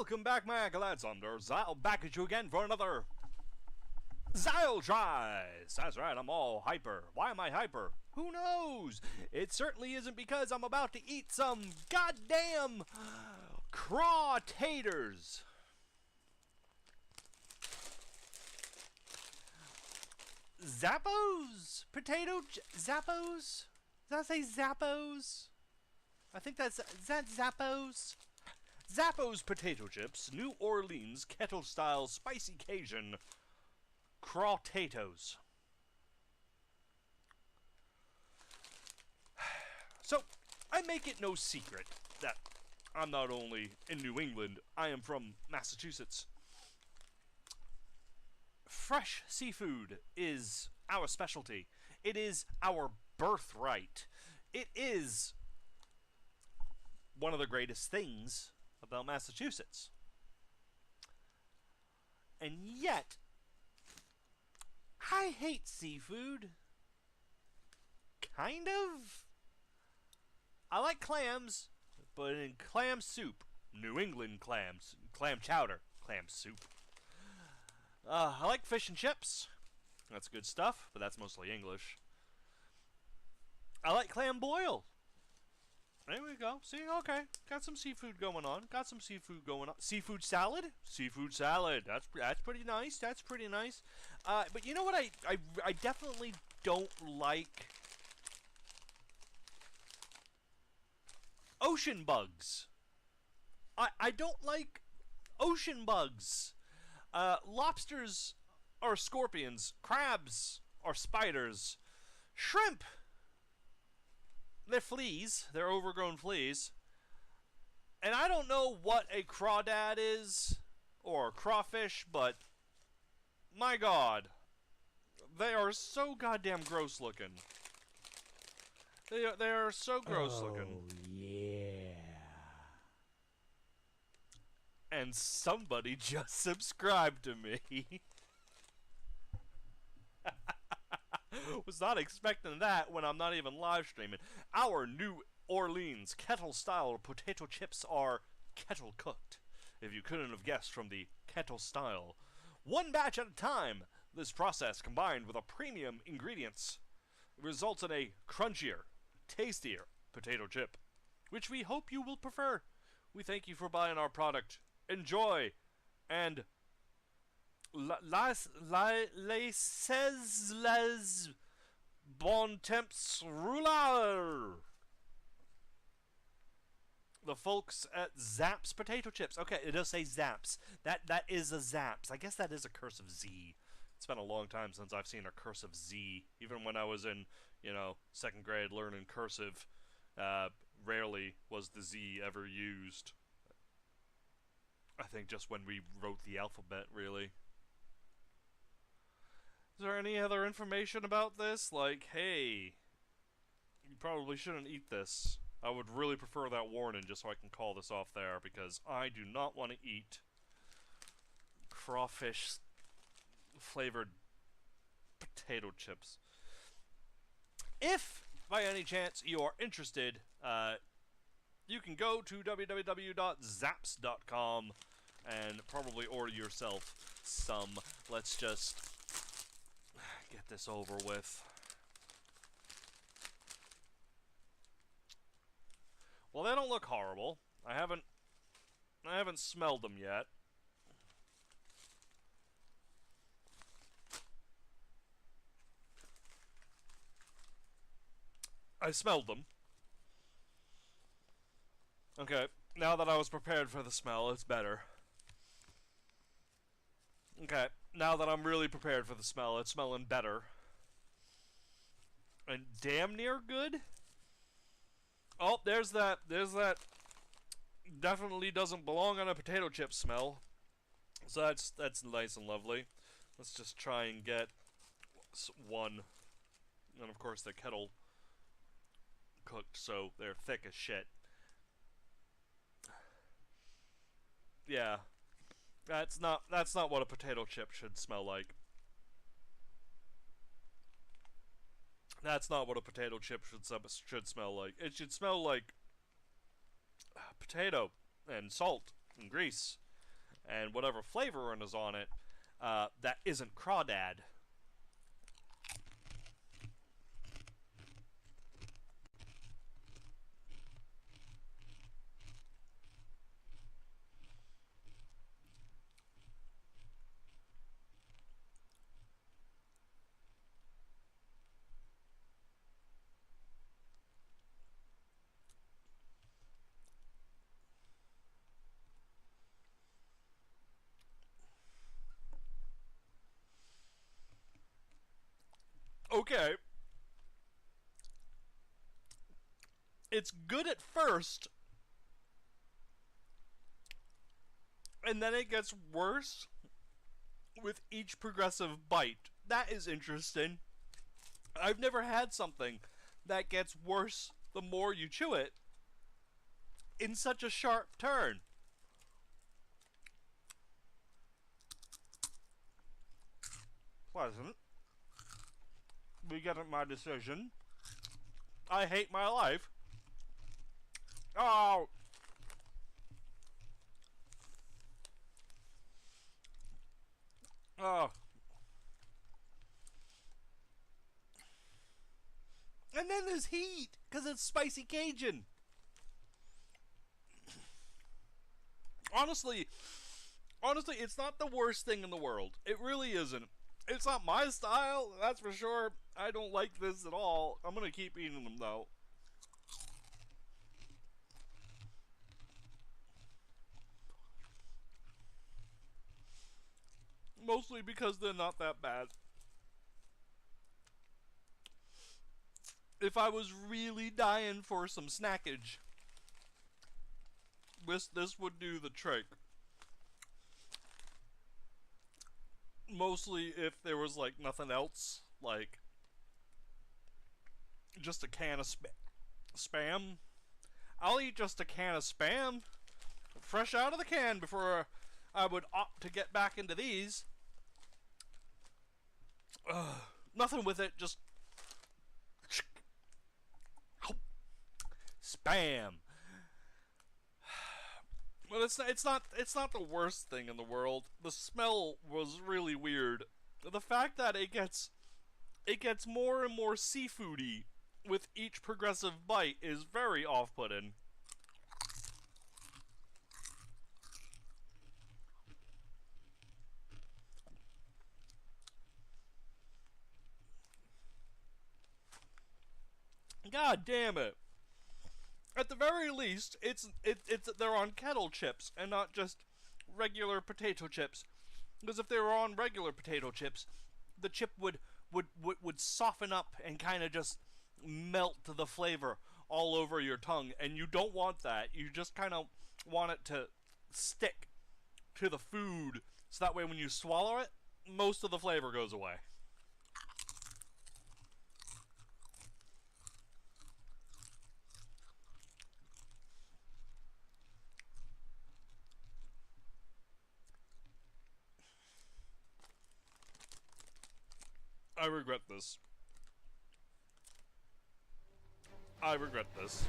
Welcome back, my acolytes. I'm Xile, back at you again for another Xile tries. That's right, I'm all hyper. Why am I hyper? Who knows? It certainly isn't because I'm about to eat some goddamn Crawtators. Zappos? Zappos? Did I say Zappos? I think is that Zappos? Zappos potato chips, New Orleans kettle-style spicy Cajun Crawtators. So, I make it no secret that I'm not only in New England, I am from Massachusetts. Fresh seafood is our specialty. It is our birthright. It is one of the greatest things about Massachusetts. And yet, I hate seafood. Kind of. I like clams, but in clam soup, New England clams, clam chowder, clam soup. I like fish and chips. That's good stuff, but that's mostly English. I like clam boil. There we go. See, okay. Got some seafood going on. Seafood salad? Seafood salad. That's pretty nice. That's pretty nice. But you know what I definitely don't like? Ocean bugs. I don't like ocean bugs. Lobsters are scorpions. Crabs are spiders. Shrimp, they're fleas. They're overgrown fleas. And I don't know what a crawdad is, or a crawfish, but my god, they are so goddamn gross looking. They are so gross looking. Oh, yeah. And somebody just subscribed to me. Was not expecting that when I'm not even live streaming. Our New Orleans kettle-style potato chips are kettle cooked. If you couldn't have guessed from the kettle style. One batch at a time. This process, combined with a premium ingredients, results in a crunchier, tastier potato chip, which we hope you will prefer. We thank you for buying our product. Enjoy, and les bon temps rouler. The folks at Zapps potato chips. Okay, it does say Zapps. That is a Zapps. I guess that is a cursive Z. It's been a long time since I've seen a cursive Z. Even when I was in, second grade learning cursive, rarely was the Z ever used. I think just when we wrote the alphabet, really. Is there any other information about this? Like, hey, you probably shouldn't eat this. I would really prefer that warning just so I can call this off there, because I do not want to eat crawfish flavored potato chips. If, by any chance, you are interested, you can go to www.zapps.com and probably order yourself some. Let's just get this over with. Well, they don't look horrible. I haven't smelled them yet. I smelled them. Okay, now that I was prepared for the smell, it's better. Okay, now that I'm really prepared for the smell, it's smelling better. And damn near good? Oh, there's that definitely doesn't belong on a potato chip smell. So that's nice and lovely. Let's just try and get one. And of course they're kettle cooked, so they're thick as shit. Yeah. That's not what a potato chip should smell like. That's not what a potato chip should smell like. It should smell like potato and salt and grease and whatever flavoring is on it that isn't crawdad. Okay. It's good at first, and then it gets worse with each progressive bite. That is interesting. I've never had something that gets worse the more you chew it in such a sharp turn. Pleasant. We get my decision. I hate my life. Oh. Oh. And then there's heat, because it's spicy Cajun. Honestly, it's not the worst thing in the world. It really isn't. It's not my style, that's for sure. I don't like this at all. I'm gonna keep eating them, though. Mostly because they're not that bad. If I was really dying for some snackage, this would do the trick. Mostly if there was like nothing else, like just a can of spam. I'll eat just a can of spam, fresh out of the can, before I would opt to get back into these. Nothing with it, just spam. Well, it's not the worst thing in the world. The smell was really weird. The fact that it gets more and more seafoody with each progressive bite is very off-putting. God damn it. At the very least, it's they're on kettle chips and not just regular potato chips. Because if they were on regular potato chips, the chip would soften up and kind of just melt the flavor all over your tongue, and you don't want that. You just kind of want it to stick to the food, so that way when you swallow it, most of the flavor goes away. I regret this. I regret this.